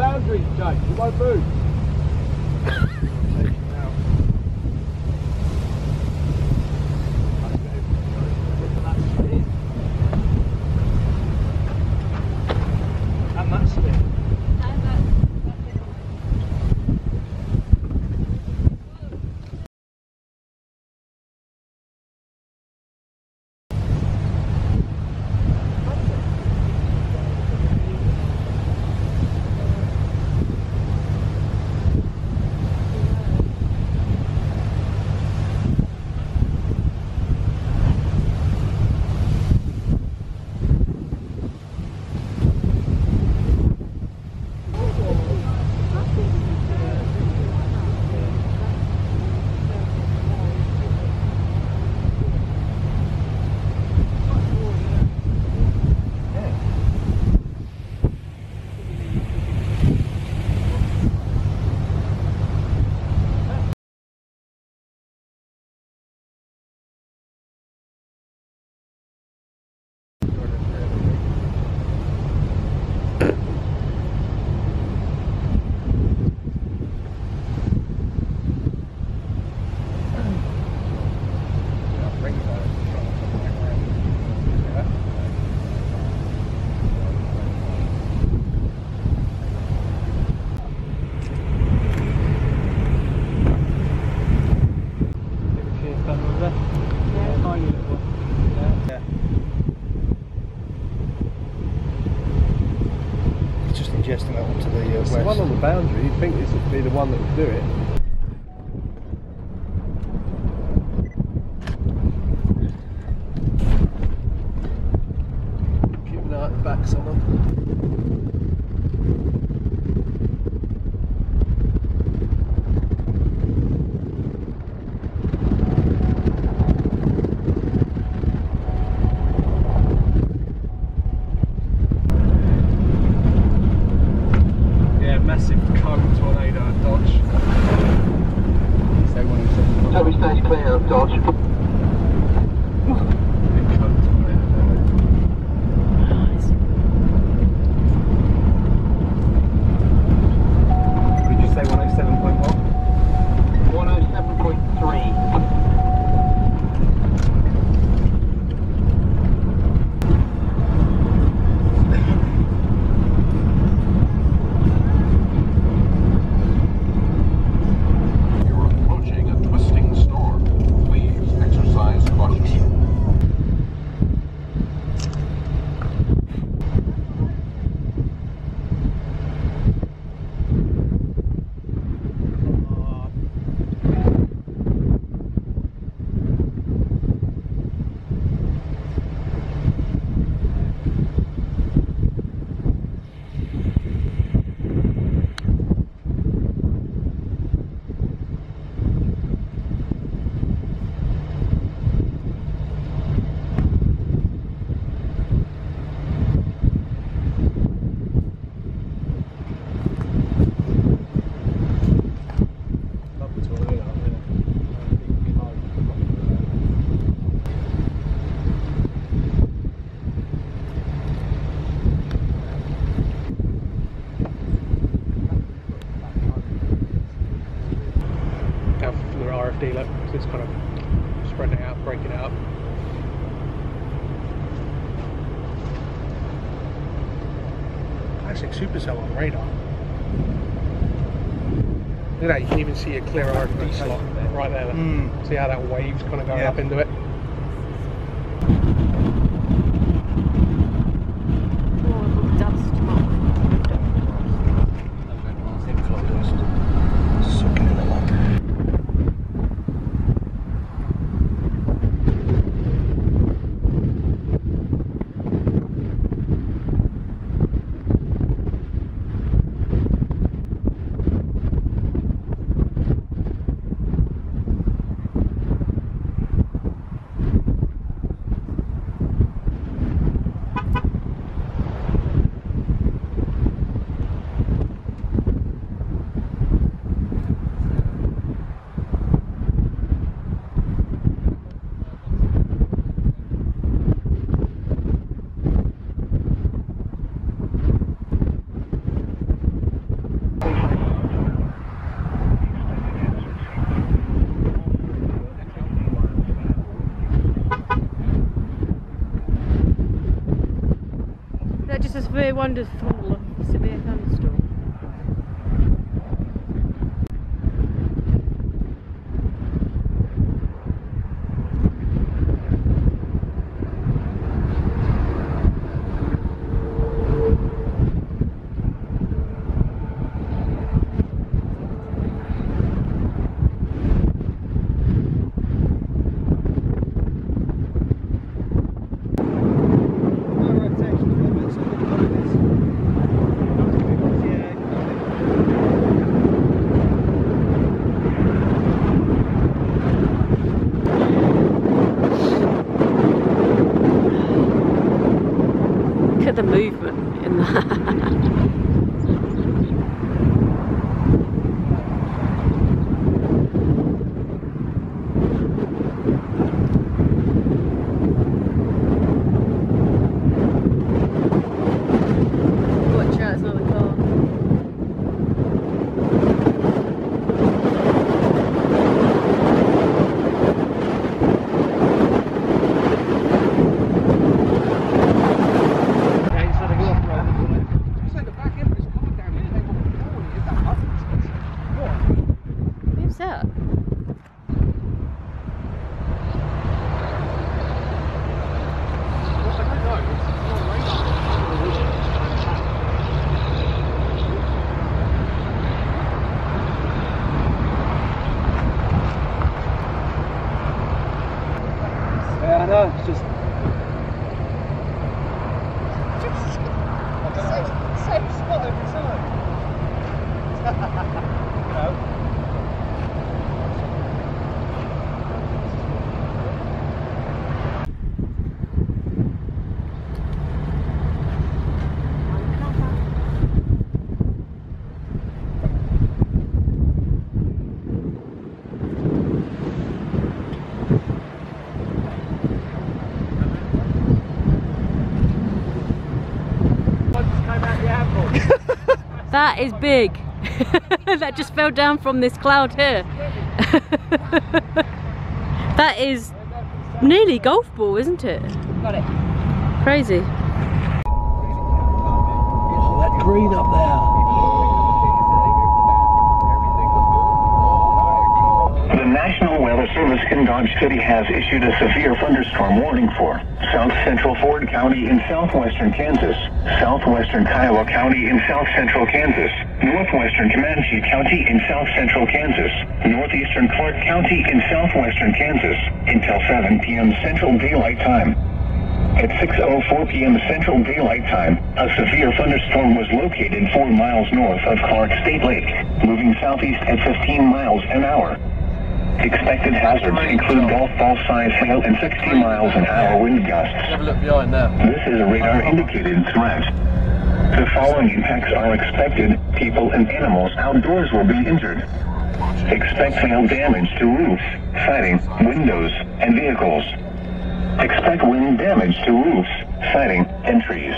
boundaries, Jake. You won't move. And that's it. Ingesting that onto the It's the one on the boundary. You'd think this would be the one that would do it. Keep an eye at the back, someone. Massive cone tornado at Dodge. Toby stays clear of Dodge. Big cone tornado there. Did you say 107.1? 107.3. Look, so it's kind of spreading it out, breaking it up. Classic supercell on radar. Look at that, you can even see a clear RFD slot right there. See how that wave's kind of going up into it? It's a severe severe thunderstorm. Look at the movement in that. Watch out, it's another car. Who's that? Yeah, I know, it's just... Same spot every time. You know? That is big. That just fell down from this cloud here. That is nearly golf ball, isn't it? Got it. Crazy. Oh, that green up there. The National Weather Service in Dodge City has issued a severe thunderstorm warning for South Central Ford County in southwestern Kansas, southwestern Kiowa County in south central Kansas, northwestern Comanche County in south central Kansas, northeastern Clark County in southwestern Kansas until 7 p.m. Central Daylight Time. At 6:04 p.m. Central Daylight Time, a severe thunderstorm was located 4 miles north of Clark State Lake, moving southeast at 15 miles an hour. Expected hazards include golf ball size hail and 60 miles an hour wind gusts. Have a look behind there. This is a radar indicated threat. The following impacts are expected. People and animals outdoors will be injured. Expect hail damage to roofs, siding, windows, and vehicles. Expect wind damage to roofs, siding, and trees.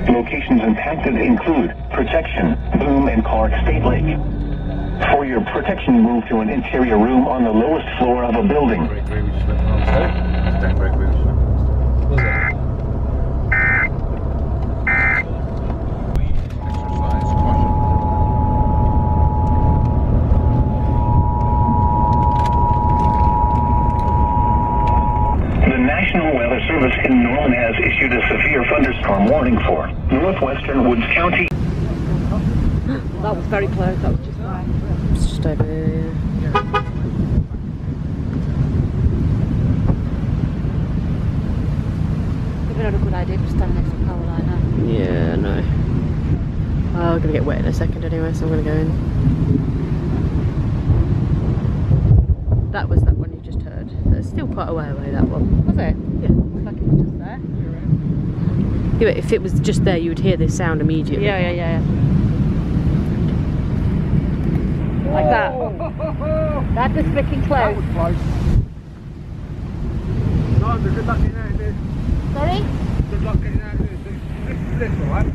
Locations impacted include Protection, Boom, and Clark State Lake. For your protection, move to an interior room on the lowest floor of a building. The National Weather Service in Norman has issued a severe thunderstorm warning for northwestern Woods County. That was very close. That was just right. It's just over here. Probably not a good idea to stand next to the power line, huh? Yeah, no. Oh, I'm gonna get wet in a second anyway, so I'm gonna go in. That was that one you just heard. It's still quite a way away, that one. Was it? Yeah. Looks like it was just there. Yeah, but if it was just there, you would hear this sound immediately. Yeah. Like that. That was freaking close. That was close. Sandra, good luck getting out of this. Sorry? Good luck getting out of this. This is this, alright?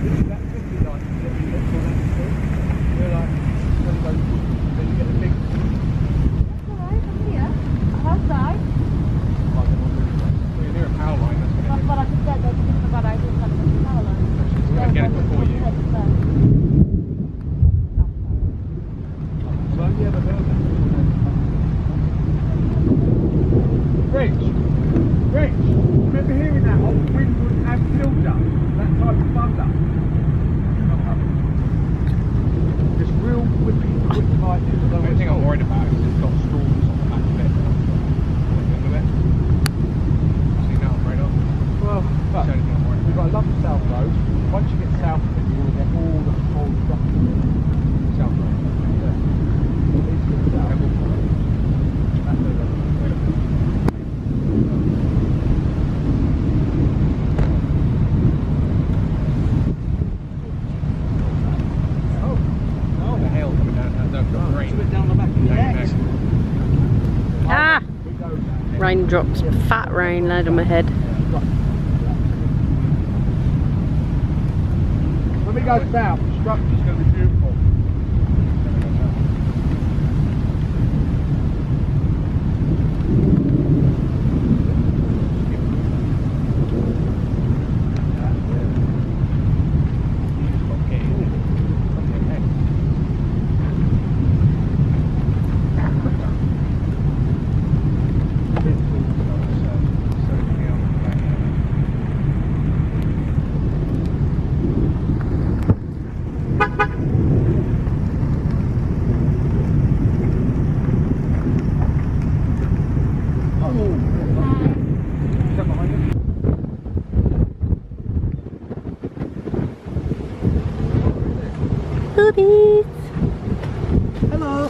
This is that 50 line. We're like, then you get the big... That's alright, I'm here. I'm outside. Well, you're near a power line, that's going to... That's what I just said, that's just about I just had a power line. like it. The only thing I'm worried about is it's got storms on the back of it. See now I'm right up. Well, but That's the only thing I'm worried we've about. got a lovely south road. Once you get south of it, you're going to get all the whole structure. South Road. Yeah. East and south. That's the Oh, the hail coming down. No, the rain. Put it down the back of your neck. Ah! Raindrops, fat rain landed on my head. When we go south, the structure's going to be beautiful. Boobies! Hello.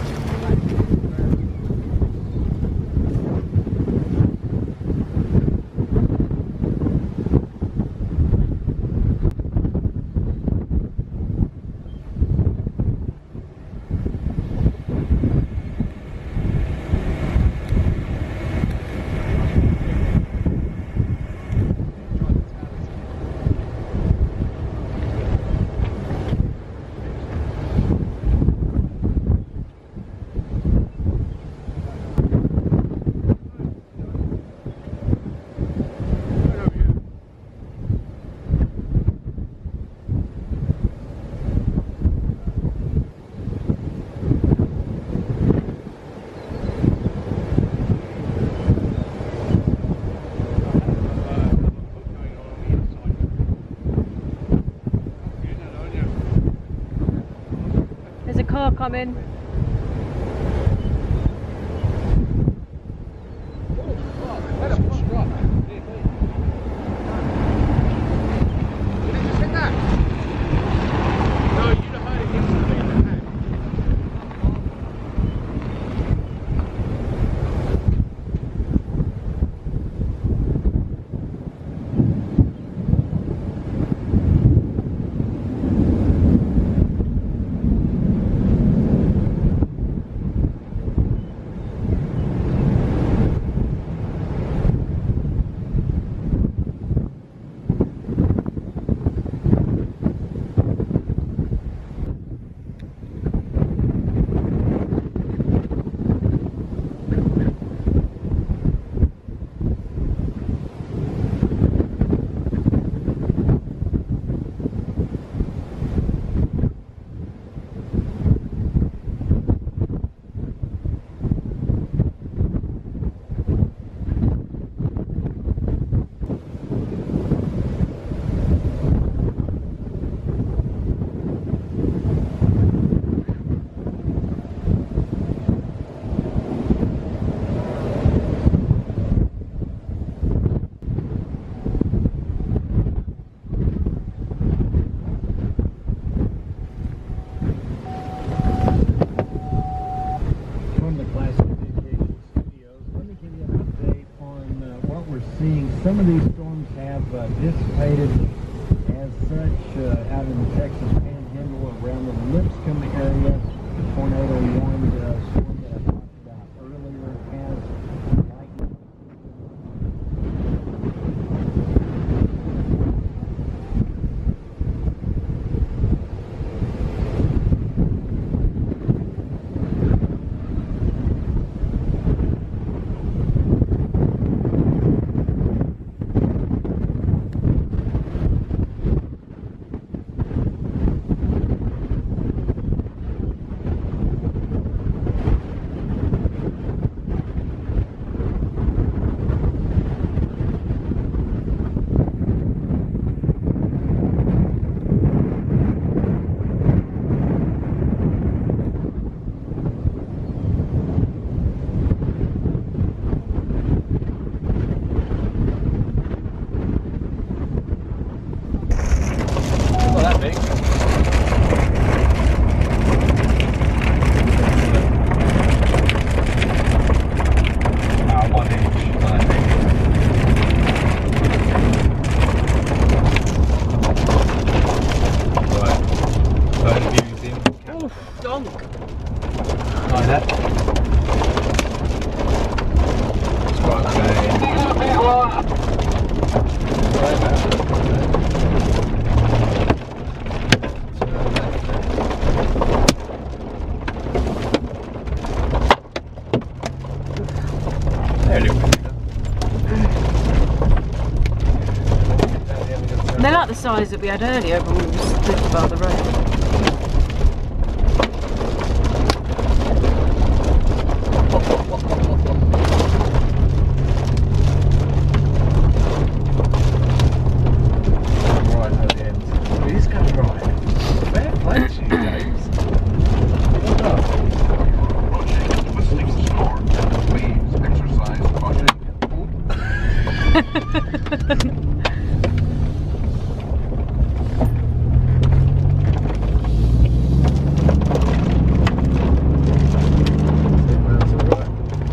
There's a car coming. Some of these storms have dissipated as such out in the Texas Panhandle around the Lipscomb area. The tornado warned storm that I talked about earlier has lightning. honk. Like that. That's quite They're like the size that we had earlier when we stood by the road. right at the end. He's going right. Fair play to you, James. Well done. Approaching twisting storm. Please exercise caution.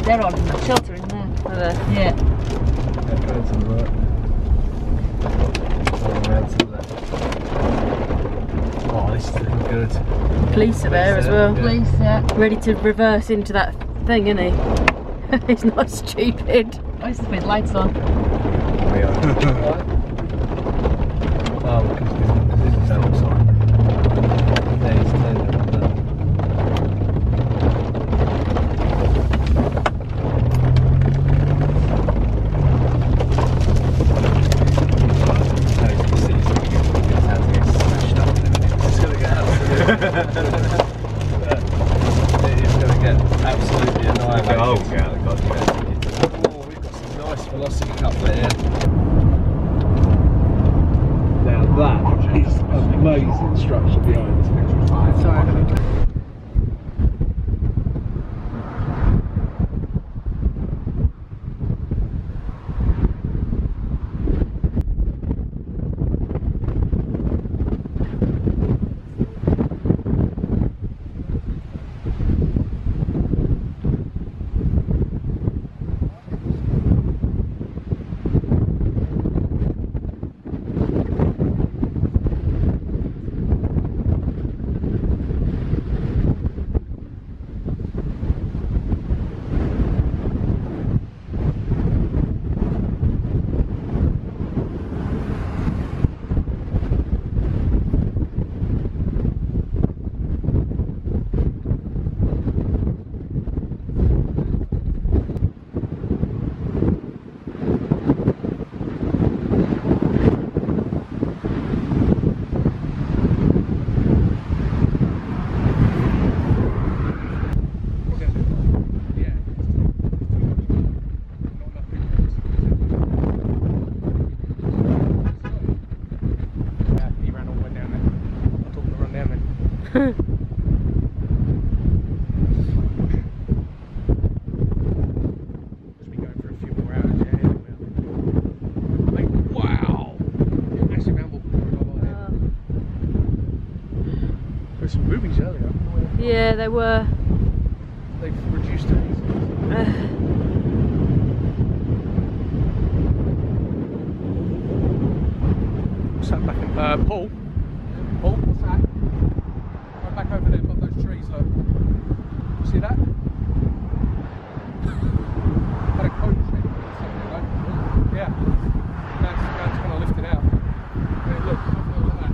They're on shelter in there. Are they? Yeah. Going to the right. Around to the left. Oh, this is looking good. Police are there as well. Yeah. Police, yeah. Ready to reverse into that thing, isn't he? He's not stupid. I used to put lights on. We are. Oh, because this is outside. There he's clear there. Absolutely annihilated. Oh, yeah, God, yeah. Oh, we've got some nice velocity up there. Now that is amazing structure behind. Sorry. Yeah, they were. They've reduced it. What's that back in? Paul? Paul, what's that? Right back over there above those trees, look. See that? Had a coat check. Yeah. Now it's kind of lifted out. Hey, look, look at that.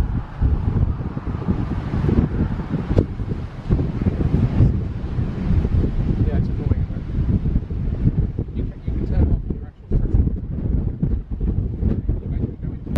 Yeah, it's annoying, but you can turn off your actual settings. You make them go into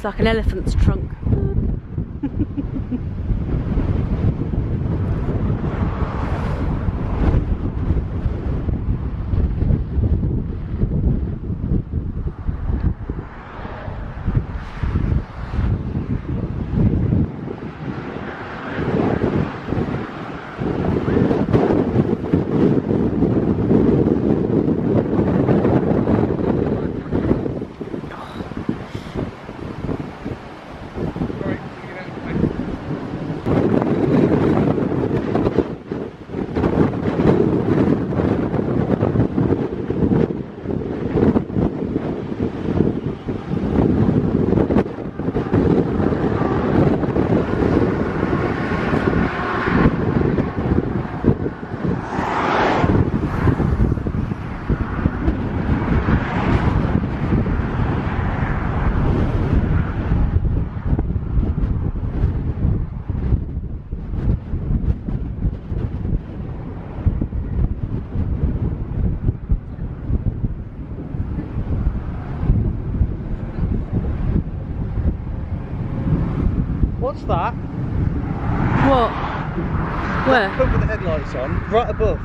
almost like an elephant's trunk. What's that? What? Where? Look with the headlights on, right above.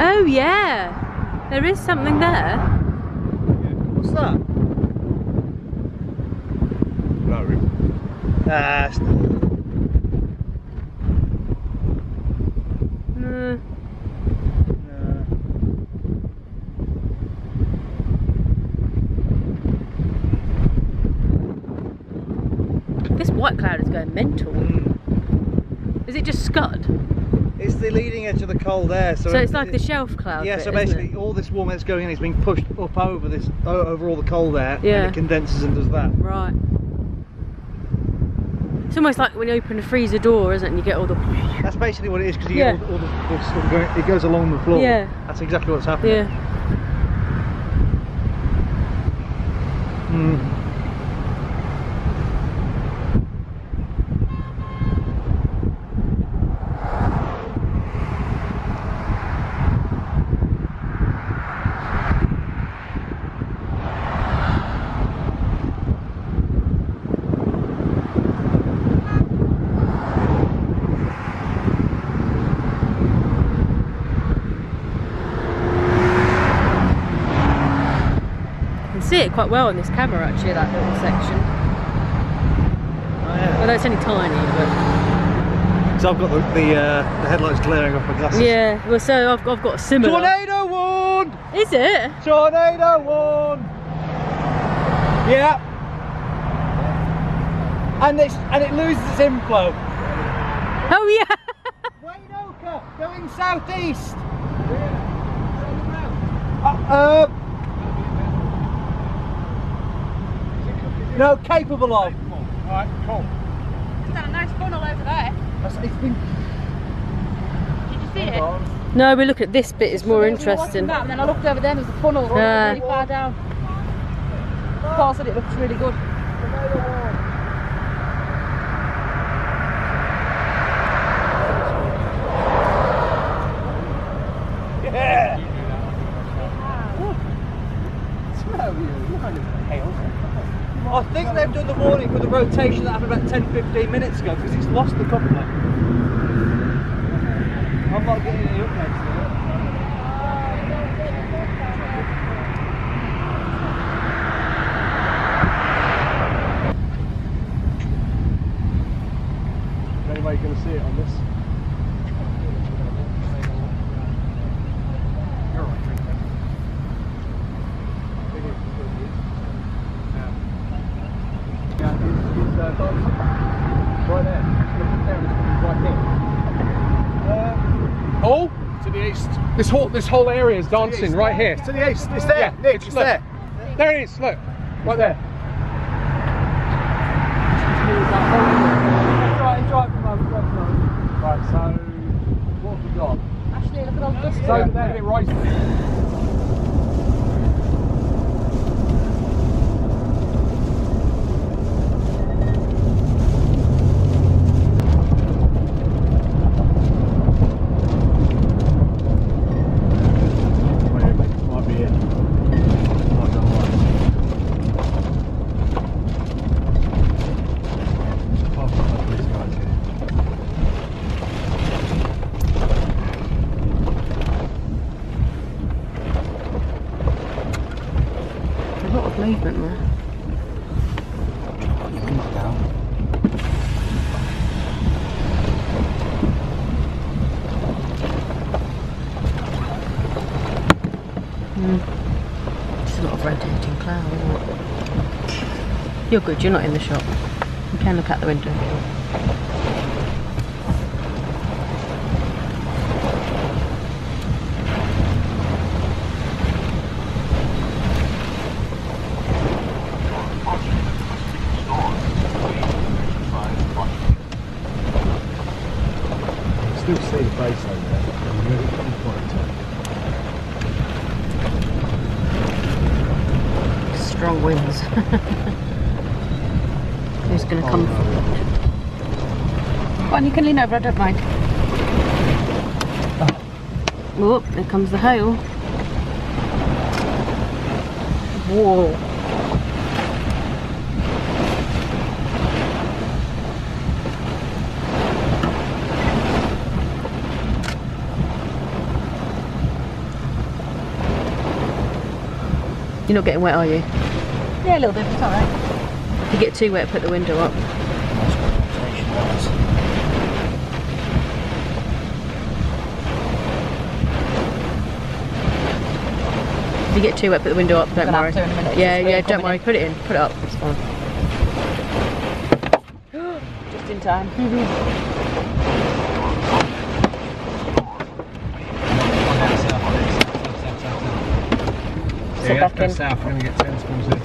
Oh yeah, there is something there. What's that? No. Ah, No. This white cloud is going mental. Is it just scud? it's the leading edge of the cold air. So it's like the shelf cloud. Yeah, bit, so isn't basically it? all this warm air that's going in is being pushed up over this, over all the cold air, Yeah. and it condenses and does that. Right. It's almost like when you open a freezer door, isn't it? And you get all the. That's basically what it is, because you Yeah. get all the stuff going, it goes along the floor. Yeah. That's exactly what's happening. Yeah. Mm. See it quite well on this camera actually, that little section. Oh, yeah. Although it's only tiny, but So I've got the headlights glaring off my glasses. yeah. Well, so I've got a similar. Tornado warn! Is it? Tornado warn! Yeah. And it loses its inflow. Oh yeah. Waynoka going southeast. No, capable of. Alright, cool. It's got a nice funnel over there. It's been. Did you see it? No, we look at this bit is more We were watching interesting. that, and then I looked over there and there's a funnel really far down. Paul said it looks really good. Yeah. I think they've done the warning for the rotation that happened about 10-15 minutes ago, because it's lost the coupler. I'm not getting any updates to it. Is there any way you're going to see it on this? You're right, drink that. Yeah, it's dancing. Right there. Look down, it's right here. Oh? To the east. This whole area is dancing right here. To the east. It's there. Yeah, Nick, it's it's look. there. There it is, look. Right there. Right, so what have we got? Actually, look at all the dust. So there. Right. Might be it. Might go right. movement there. Just a lot of rotating cloud, isn't it? You're good, you're not in the shop. You can look out the window. Still see the base over there. Strong winds. Who's going to come? Go on, you can lean over, I don't mind. Oh, there comes the hail. Whoa. You're not getting wet, are you? Yeah, a little bit, it's alright. If you get too wet, put the window up. If you get too wet, put the window up, don't worry. Yeah, don't worry, put it in, put it up, it's fine. Just in time. Yeah, let's go south, we're going to get tennis balls in.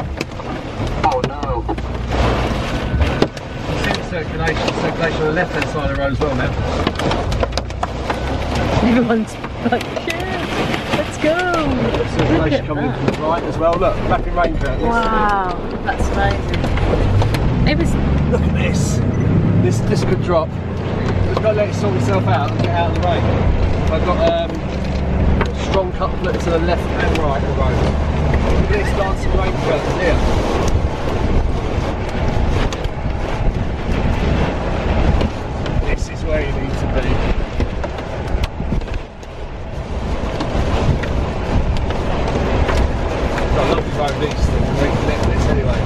Oh no. See the circulation on the left hand side of the road as well now. Everyone's like, shit, let's go! Circulation coming in from the right as well. Look, back in rain curtains. Wow, that's amazing. It was. Look at this. This could drop. We've got to let it sort itself out and get out of the rain. I've got strong couplet to the left and right of the road. Look at this dancing rain curtains here. This is where you need to be. Got a lovely road east and we can connect this anyway.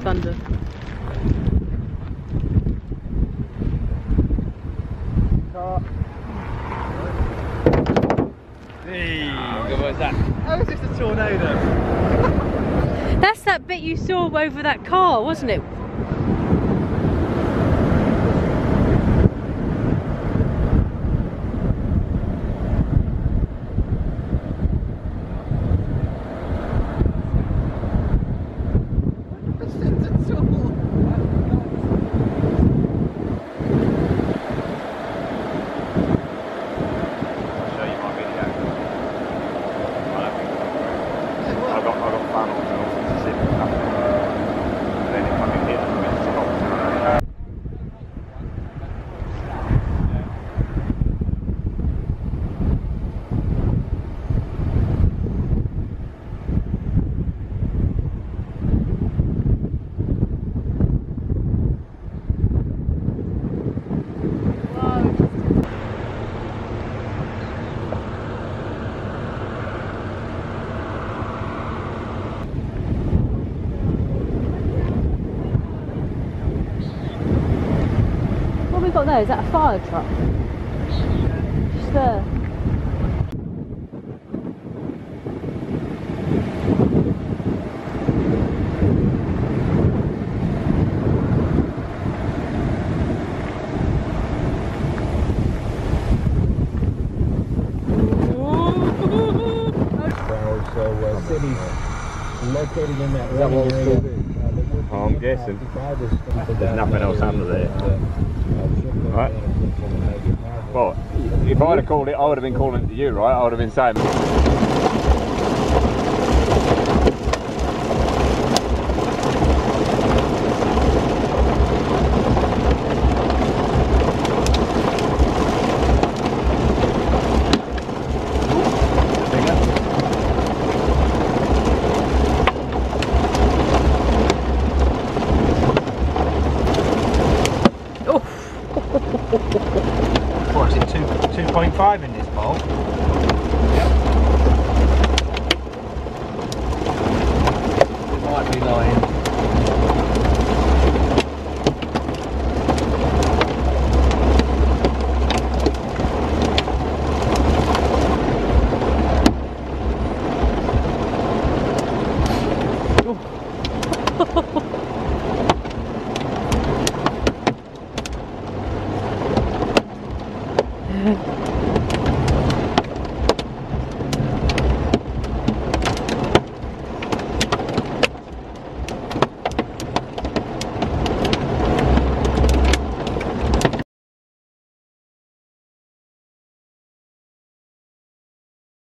Thunder. Hey, what was that? How is this a tornado? That's that bit you saw over that car, wasn't it? What have we got there? Is that a fire truck? Just there. So cities located in that running area. I'm guessing. There's nothing else under there. Right. Well, if I'd have called it, I would have been calling it to you, right? I would have been saying.